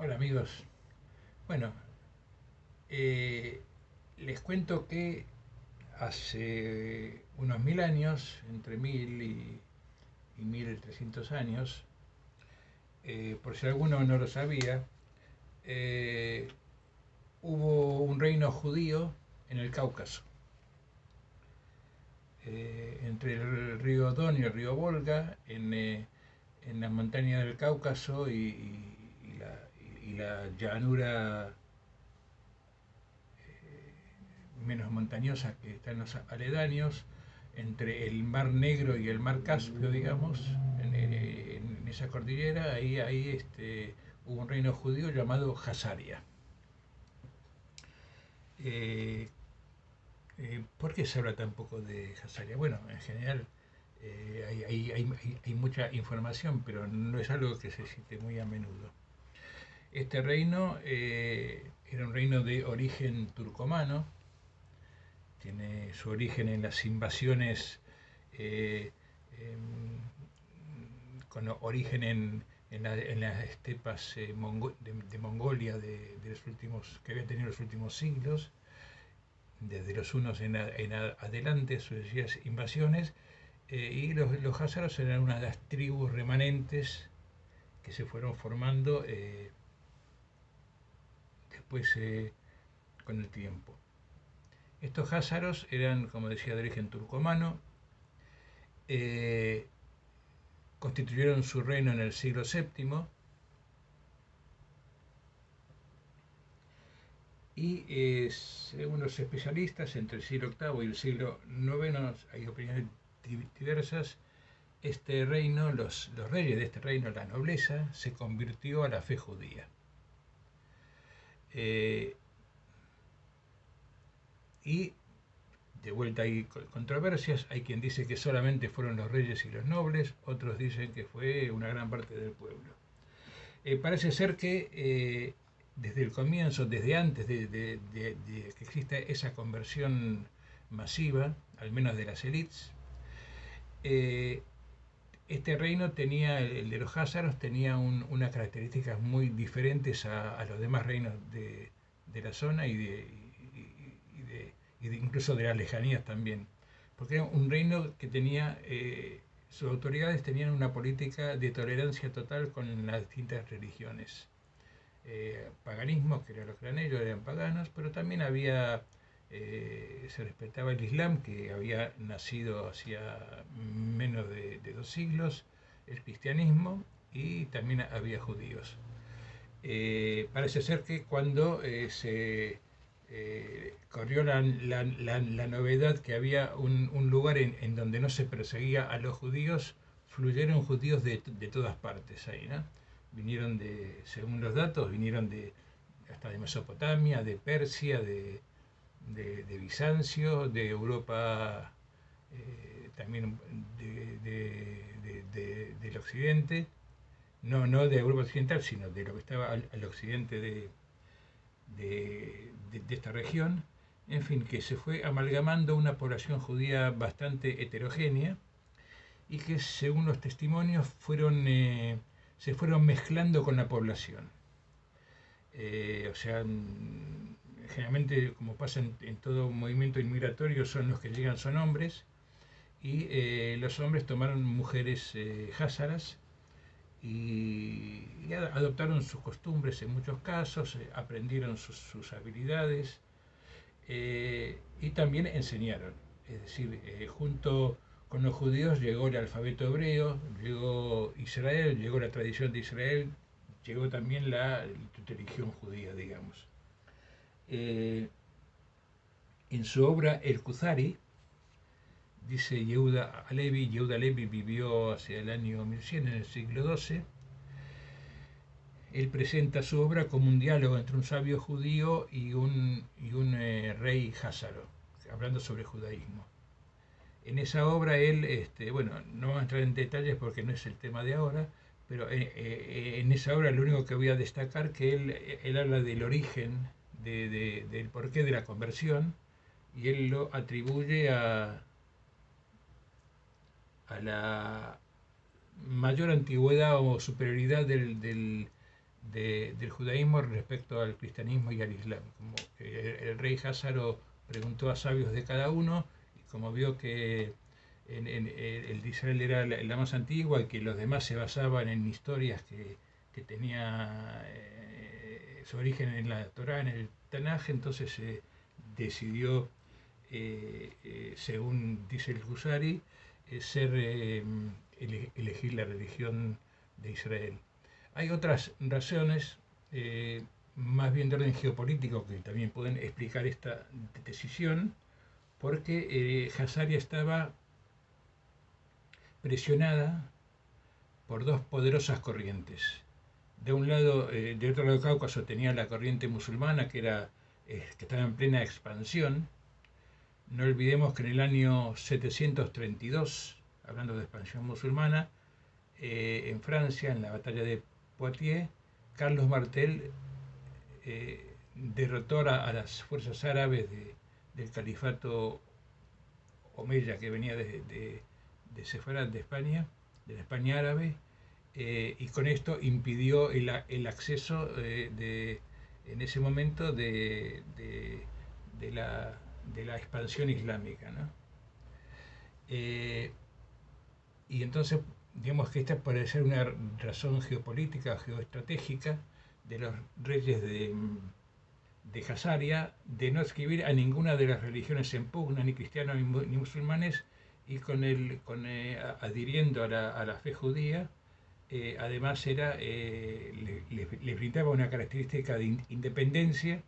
Hola amigos. Bueno, eh, les cuento que hace unos 1000 años, entre 1300 años, por si alguno no lo sabía, eh, hubo un reino judío en el Cáucaso, entre el río Don y el río Volga, en la montaña del Cáucaso y la llanura menos montañosa que está en los aledaños, entre el Mar Negro y el Mar Caspio, digamos, en esa cordillera, ahí hubo un reino judío llamado Hazaria. Eh, ¿Por qué se habla tan poco de Hazaria? Bueno, en general hay mucha información, pero no es algo que se cite muy a menudo. Este reino era un reino de origen turcomano, tiene su origen en las invasiones eh, em, con origen en las estepas de Mongolia de los últimos, que habían tenido los últimos siglos, desde los unos en adelante, sucesivas invasiones, y los házaros eran una de las tribus remanentes que se fueron formando después con el tiempo. Estos házaros eran, como decía, de origen turcomano, eh, constituyeron su reino en el siglo VII y según los especialistas, entre el siglo VIII y el siglo IX, hay opiniones diversas, este reino, los reyes de este reino, la nobleza, se convirtió a la fe judía. Eh, y de vuelta hay controversias, hay quien dice que solamente fueron los reyes y los nobles, otros dicen que fue una gran parte del pueblo. Parece ser que desde el comienzo, desde antes de que exista esa conversión masiva, al menos de las élites, eh, este reino tenía, el de los házaros, tenía unas características muy diferentes a los demás reinos de la zona y incluso de las lejanías también. Porque era un reino que tenía, sus autoridades tenían una política de tolerancia total con las distintas religiones. Paganismo, que era lo que eran ellos, eran paganos, pero también se respetaba el Islam, que había nacido hacía menos de 2 siglos, el cristianismo, y también había judíos. Parece ser que cuando corrió la novedad que había un lugar en donde no se perseguía a los judíos, fluyeron judíos de todas partes ahí, ¿no? Vinieron según los datos, vinieron hasta de Mesopotamia, de Persia, de Bizancio, de Europa, también del occidente, no de Europa occidental, sino de lo que estaba al occidente de esta región. En fin, que se fue amalgamando una población judía bastante heterogénea y que, según los testimonios, se fueron mezclando con la población. O sea, generalmente, como pasa en todo movimiento inmigratorio, son los que llegan son hombres, y los hombres tomaron mujeres házaras y adoptaron sus costumbres en muchos casos, aprendieron sus habilidades, y también enseñaron. Es decir, junto con los judíos llegó el alfabeto hebreo, llegó Israel, llegó la tradición de Israel, llegó también la religión judía, digamos. Eh, en su obra El Kuzari, dice Yehuda Alevi vivió hacia el año 1100, en el siglo XII. Él presenta su obra como un diálogo entre un sabio judío y un rey házaro, hablando sobre judaísmo. En esa obra él, bueno, no vamos a entrar en detalles porque no es el tema de ahora, pero en esa obra lo único que voy a destacar que él habla del origen, del porqué de la conversión, y él lo atribuye a la mayor antigüedad o superioridad del judaísmo respecto al cristianismo y al islam. Como el rey Házaro preguntó a sabios de cada uno, y como vio que el de Israel era la más antigua y que los demás se basaban en historias que tenía su origen en la Torá, en el Tanaj, entonces decidió, según dice el Husari, elegir la religión de Israel. Hay otras razones, más bien de orden geopolítico, que también pueden explicar esta decisión, porque Hazaria estaba presionada por dos poderosas corrientes. De un lado, de otro lado del Cáucaso tenía la corriente musulmana que estaba en plena expansión. No olvidemos que en el año 732, hablando de expansión musulmana, en Francia, en la batalla de Poitiers, Carlos Martel derrotó a las fuerzas árabes del califato omeya que venía de Sefarad, de España, de la España árabe, y con esto impidió el acceso en ese momento de la expansión islámica, ¿no? Y entonces, digamos que esta puede ser una razón geopolítica, geoestratégica de los reyes de Hazaria de no escribir a ninguna de las religiones en pugna, ni cristianos ni musulmanes, y adhiriendo a la fe judía, además le brindaba una característica de independencia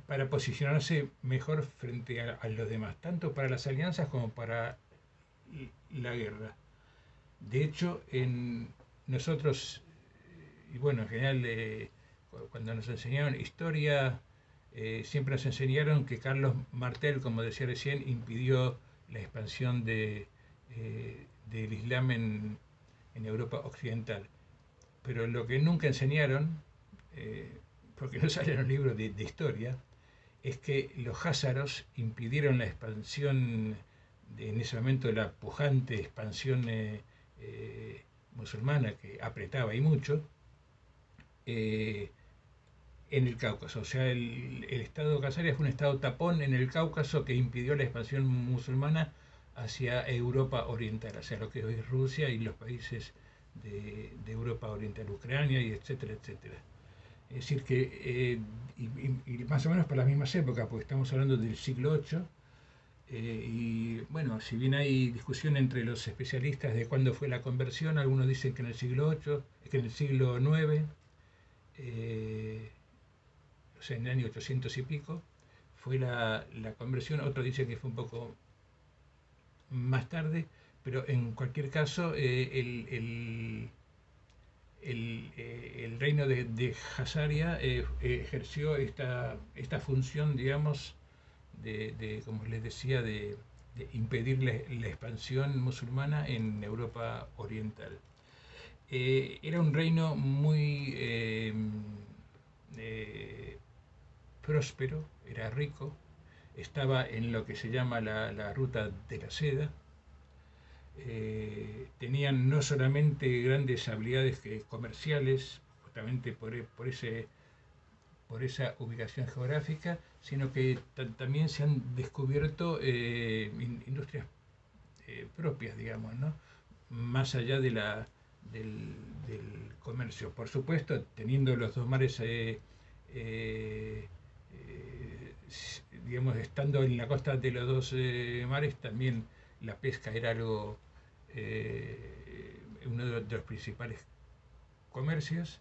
para posicionarse mejor frente a los demás, tanto para las alianzas como para la guerra. De hecho, nosotros, y bueno, en general, cuando nos enseñaron historia, siempre nos enseñaron que Carlos Martel, como decía recién, impidió la expansión del Islam en Europa Occidental. Pero lo que nunca enseñaron, porque no sale en los libros de historia, es que los házaros impidieron la expansión, en ese momento la pujante expansión musulmana que apretaba y mucho, en el Cáucaso. O sea, el estado de Hazaria fue un estado tapón en el Cáucaso que impidió la expansión musulmana hacia Europa Oriental, hacia lo que hoy es Rusia y los países de Europa Oriental, Ucrania y etcétera, etcétera. Es decir, que y más o menos para las mismas épocas, porque estamos hablando del siglo VIII, y bueno, si bien hay discusión entre los especialistas de cuándo fue la conversión, algunos dicen que en el siglo VIII, que en el siglo IX, o sea, en el año 800 y pico, fue la conversión, otros dicen que fue un poco más tarde, pero en cualquier caso, el reino de Hazaria ejerció esta función, digamos, como les decía, de impedir la expansión musulmana en Europa Oriental. Era un reino muy próspero, era rico, estaba en lo que se llama la ruta de la seda. Tenían no solamente grandes habilidades comerciales, justamente por esa ubicación geográfica, sino que también se han descubierto industrias propias, digamos, ¿no? Más allá del comercio. Por supuesto, teniendo los dos mares, digamos, estando en la costa de los dos mares, también la pesca era uno de los principales comercios,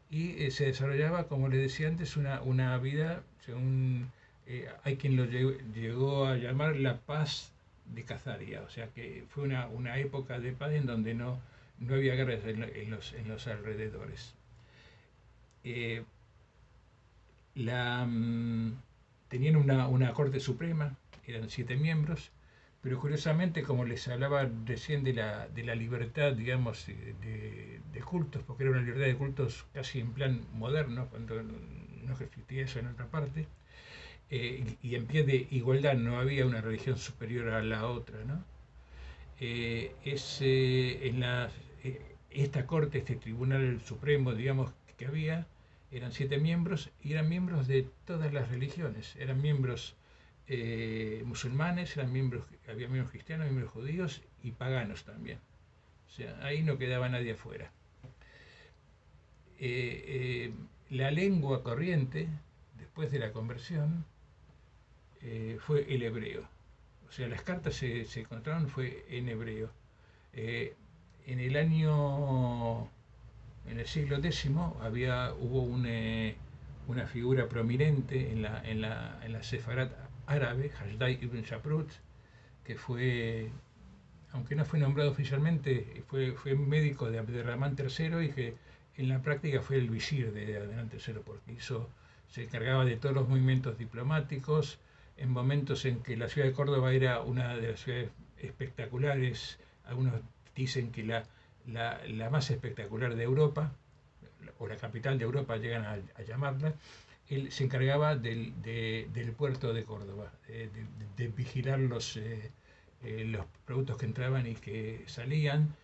y se desarrollaba, como les decía antes, una vida, según hay quien lo llegó a llamar la paz de Hazaria, o sea que fue una época de paz en donde no había guerras en los alrededores. Tenían una Corte Suprema, eran 7 miembros, pero curiosamente, como les hablaba recién de la libertad, digamos, de cultos, porque era una libertad de cultos casi en plan moderno, cuando no existía eso en otra parte, y en pie de igualdad, no había una religión superior a la otra, ¿no? esta corte, este tribunal supremo, digamos, que había, eran 7 miembros y eran miembros de todas las religiones, eran miembros musulmanes, había miembros cristianos, miembros judíos y paganos también. O sea, ahí no quedaba nadie afuera. La lengua corriente, después de la conversión, fue el hebreo. O sea, las cartas se encontraron fue en hebreo. Eh, en el año, en el siglo X, hubo una figura prominente en la Sefarat árabe, Hasdai ibn Shaprut, que fue, aunque no fue nombrado oficialmente, fue médico de Abderramán III y que en la práctica fue el visir de Abderramán III, porque se encargaba de todos los movimientos diplomáticos, en momentos en que la ciudad de Córdoba era una de las ciudades espectaculares, algunos dicen que la más espectacular de Europa, o la capital de Europa llegan a llamarla. Él se encargaba del puerto de Córdoba, de vigilar los productos que entraban y que salían.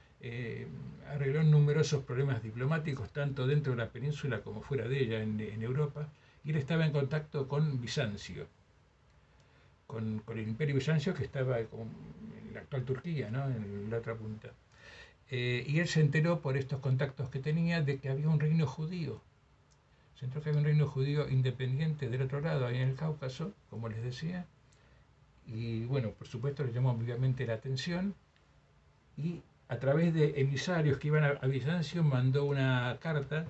Arregló numerosos problemas diplomáticos, tanto dentro de la península como fuera de ella, en Europa, y él estaba en contacto con Bizancio, con el imperio bizancio que estaba en la actual Turquía, ¿no? En la otra punta. Y él se enteró por estos contactos que tenía de que había un reino judío. Se enteró que había un reino judío independiente del otro lado, ahí en el Cáucaso, como les decía. Y bueno, por supuesto le llamó vivamente la atención. Y a través de emisarios que iban a Bizancio mandó una carta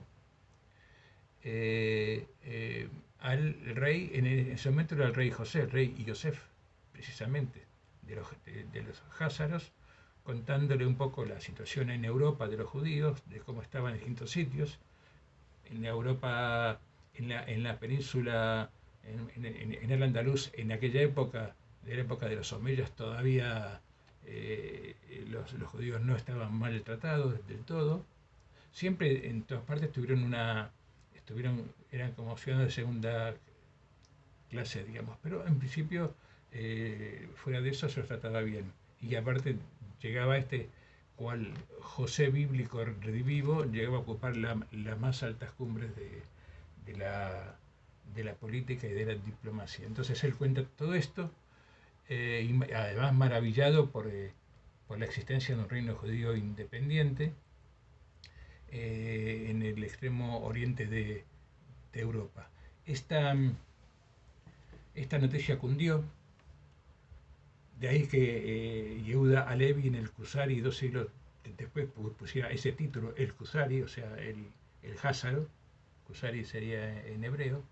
al rey, en ese momento era el rey José, el rey Yosef, precisamente, de los házaros, contándole un poco la situación en Europa de los judíos, de cómo estaban en distintos sitios. En Europa, en la península, en el Andaluz, en aquella época, de la época de los omeyas, todavía los judíos no estaban maltratados del todo. Siempre en todas partes eran como ciudadanos de segunda clase, digamos, pero en principio fuera de eso se los trataba bien. Y aparte llegaba cual José bíblico redivivo, llegaba a ocupar las más altas cumbres de la política y de la diplomacia. Entonces él cuenta todo esto, y además maravillado por la existencia de un reino judío independiente en el extremo oriente de Europa. Esta noticia cundió, de ahí que Yehuda Alevi en el Kusari, 2 siglos después, pusiera ese título, el Kusari, o sea, el házaro. Kusari sería en hebreo,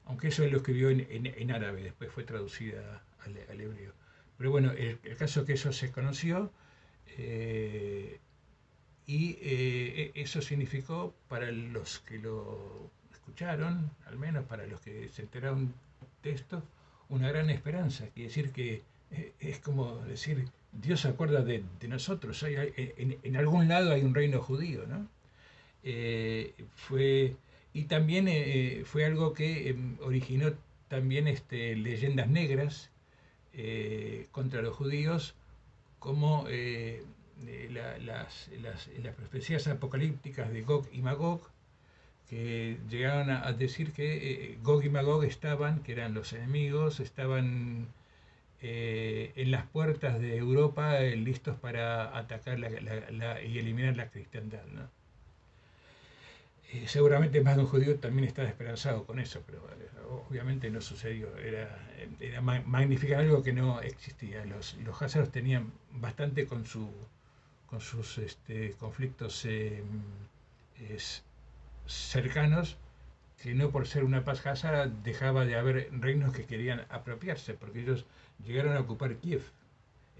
aunque eso él lo escribió en árabe, después fue traducida al hebreo. Pero bueno, el caso es que eso se conoció, y eso significó para los que lo escucharon, al menos para los que se enteraron de esto, una gran esperanza. Quiere decir que es como decir, Dios se acuerda de nosotros, en algún lado hay un reino judío, ¿no? Fue, y también fue algo que originó también leyendas negras contra los judíos, como las profecías apocalípticas de Gog y Magog, que llegaron a decir que Gog y Magog que eran los enemigos, estaban en las puertas de Europa, listos para atacar y eliminar la cristiandad, ¿no? Seguramente más de un judío también estaba esperanzado con eso, pero obviamente no sucedió. Era magnificar algo que no existía. Los házaros tenían bastante con sus conflictos cercanos, que no por ser una paz házara dejaba de haber reinos que querían apropiarse, porque ellos llegaron a ocupar Kiev.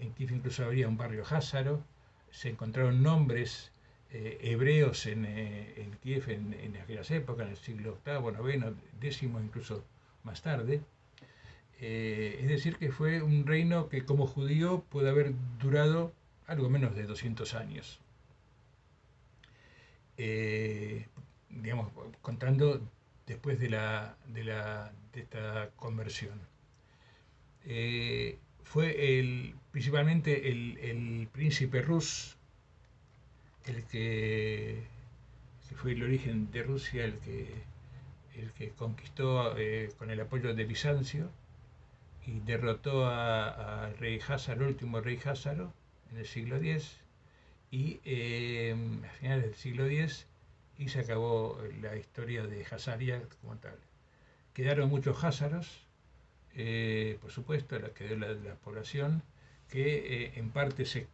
En Kiev incluso había un barrio házaro, se encontraron nombres hebreos en Kiev en aquellas épocas, en el siglo VIII, IX, X, incluso más tarde. Es decir, que fue un reino que como judío puede haber durado algo menos de 200 años. Digamos, contando después de esta conversión. Fue principalmente el príncipe Rus, el que fue el origen de Rusia, el que conquistó con el apoyo de Bizancio y derrotó al rey Házaro, el último rey Házaro, en el siglo X, y a finales del siglo X, y se acabó la historia de Hazaria como tal. Quedaron muchos házaros, por supuesto, quedó la población, que en parte se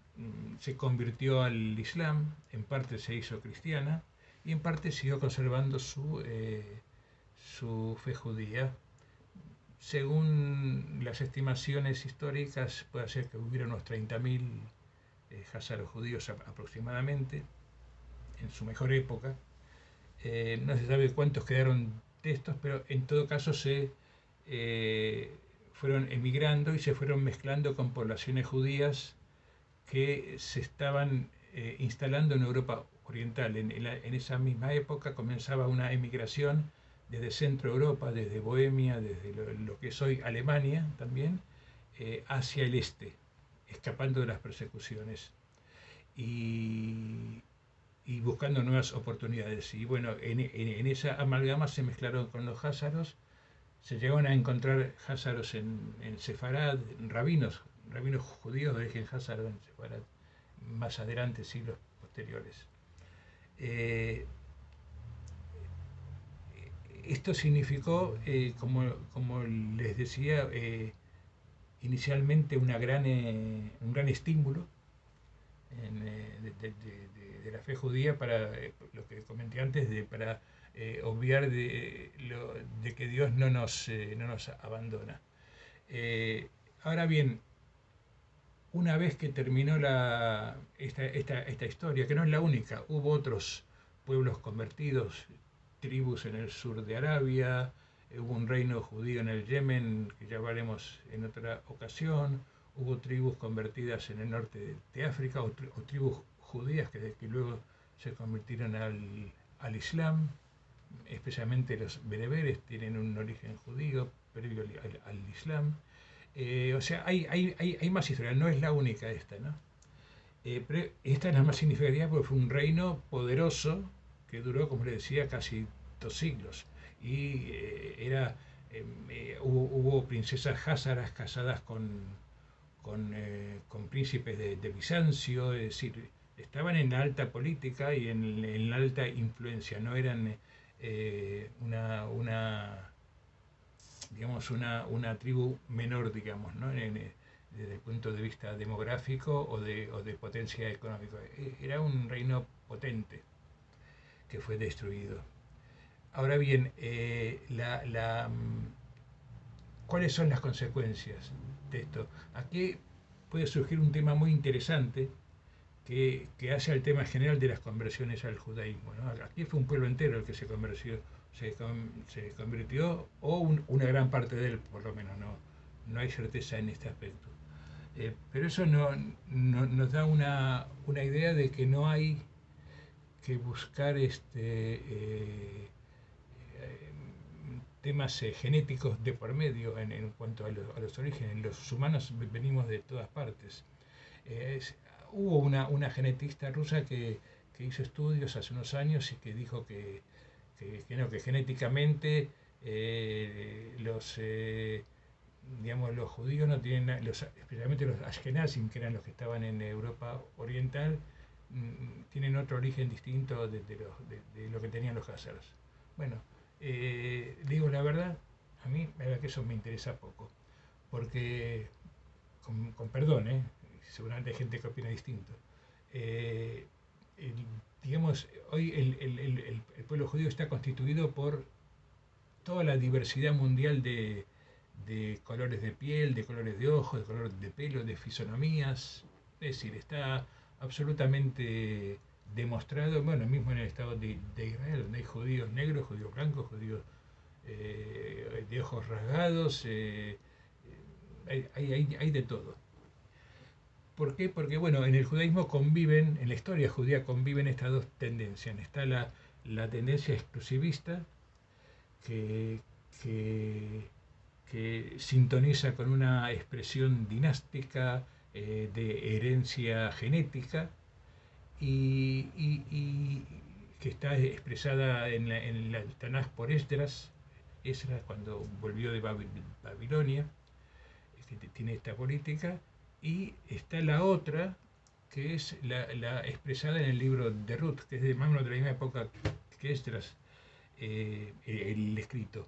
convirtió al Islam, en parte se hizo cristiana y en parte siguió conservando su fe judía. Según las estimaciones históricas, puede ser que hubiera unos 30.000 házaros judíos aproximadamente, en su mejor época. No se sabe cuántos quedaron de estos, pero en todo caso fueron emigrando y se fueron mezclando con poblaciones judías que se estaban instalando en Europa Oriental. En esa misma época comenzaba una emigración desde Centro Europa, desde Bohemia, desde lo que es hoy Alemania también, hacia el este, escapando de las persecuciones y, y buscando nuevas oportunidades. Y bueno, en esa amalgama se mezclaron con los házaros, se llegaron a encontrar házaros en Sefarad, rabinos judíos de origen házaro en Sefarad, más adelante, siglos posteriores. Eh, Esto significó, como les decía, inicialmente un gran estímulo de la fe judía para lo que comenté antes, para obviar de que Dios no nos abandona. Ahora bien, una vez que terminó esta historia, que no es la única, hubo otros pueblos convertidos, tribus en el sur de Arabia, hubo un reino judío en el Yemen, que ya hablaremos en otra ocasión, hubo tribus convertidas en el norte de África, o tribus judías que luego se convirtieron al Islam, especialmente los bereberes tienen un origen judío previo al Islam. O sea, hay más historias, no es la única esta, ¿no? Pero esta es la más significativa porque fue un reino poderoso que duró, como les decía, casi 2 siglos. Y hubo princesas házaras casadas con príncipes de Bizancio, es decir, estaban en la alta política y en la alta influencia, no eran digamos, una tribu menor, digamos, ¿no? Desde el punto de vista demográfico o de potencia económica. Era un reino potente que fue destruido. Ahora bien, ¿cuáles son las consecuencias de esto? Aquí puede surgir un tema muy interesante que hace al tema general de las conversiones al judaísmo, ¿no? Aquí fue un pueblo entero el que se convirtió, o una gran parte de él, por lo menos, no hay certeza en este aspecto. Pero eso nos da una idea de que no hay que buscar temas genéticos de por medio en cuanto a los orígenes. Los humanos venimos de todas partes. Hubo una genetista rusa que hizo estudios hace unos años y que dijo que genéticamente digamos, los judíos no tienen, especialmente los ashkenazim, que eran los que estaban en Europa Oriental, tienen otro origen distinto de lo que tenían los házaros. Bueno, digo la verdad, a mí la verdad que eso me interesa poco, porque, con perdón, seguramente hay gente que opina distinto. Eh, el- digamos, hoy el pueblo judío está constituido por toda la diversidad mundial de colores de piel, de colores de ojos, de colores de pelo, de fisonomías. Es decir, está absolutamente demostrado, bueno, mismo en el Estado de Israel, donde hay judíos negros, judíos blancos, judíos de ojos rasgados, hay de todo. ¿Por qué? Porque, bueno, en el judaísmo conviven, en la historia judía conviven estas dos tendencias. Está la tendencia exclusivista, que, que, que sintoniza con una expresión dinástica de herencia genética, y que está expresada en la Tanaj por Esdras, cuando volvió de Babilonia, que tiene esta política, y está la otra, que es la expresada en el libro de Ruth, que es de más o menos de la misma época que Esdras, el escrito,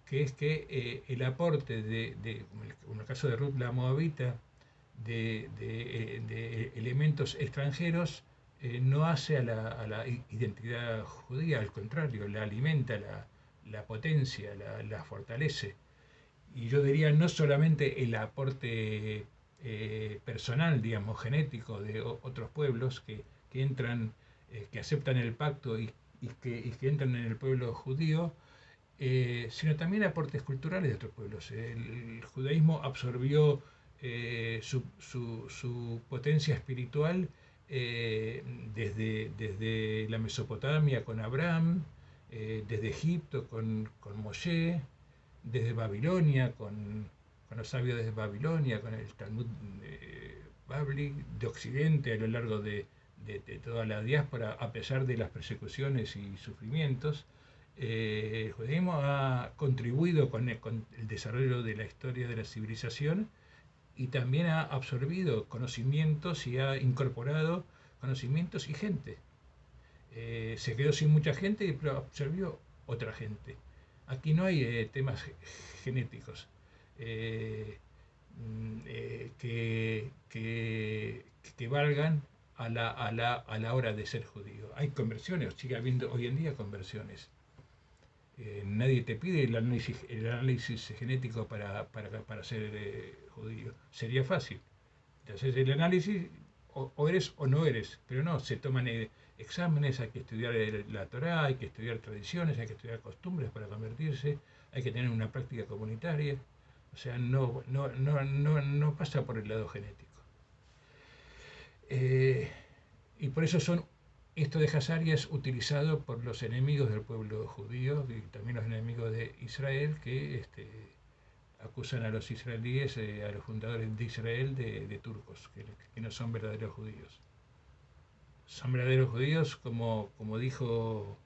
que es que el aporte en el caso de Ruth la Moabita, de elementos extranjeros, no hace a la identidad judía, al contrario, la alimenta, la potencia, la fortalece. Y yo diría no solamente el aporte personal, digamos, genético de otros pueblos que entran, que aceptan el pacto y que entran en el pueblo judío, sino también aportes culturales de otros pueblos. El judaísmo absorbió su potencia espiritual desde la Mesopotamia con Abraham, desde Egipto con Moshe, desde Babilonia con los sabios de Babilonia, con el Talmud Babli, de Occidente a lo largo de toda la diáspora, a pesar de las persecuciones y sufrimientos. El judaísmo ha contribuido con el desarrollo de la historia de la civilización y también ha absorbido conocimientos y ha incorporado conocimientos y gente. Se quedó sin mucha gente, pero absorbió otra gente. Aquí no hay temas genéticos que valgan a la hora de ser judío. Hay conversiones, sigue habiendo hoy en día conversiones. Nadie te pide el análisis genético para ser judío. Sería fácil. Entonces el análisis o eres o no eres, pero no, se toman exámenes, hay que estudiar la Torá, hay que estudiar tradiciones, hay que estudiar costumbres para convertirse, hay que tener una práctica comunitaria. O sea, no pasa por el lado genético. Y por eso esto de Hazaria es utilizado por los enemigos del pueblo judío y también los enemigos de Israel que acusan a los israelíes, a los fundadores de Israel, de turcos, que no son verdaderos judíos. Son verdaderos judíos, como dijo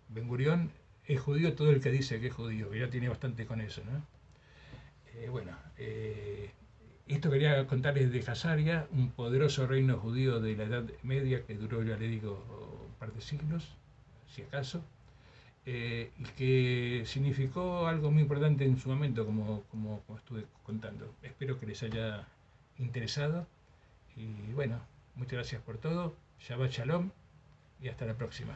Ben Gurión, es judío todo el que dice que es judío, que ya tiene bastante con eso, ¿no? Esto quería contarles de Hazaria, un poderoso reino judío de la Edad Media que duró, ya le digo, un par de siglos, si acaso, y que significó algo muy importante en su momento, como estuve contando. Espero que les haya interesado y bueno, muchas gracias por todo, Shabbat Shalom y hasta la próxima.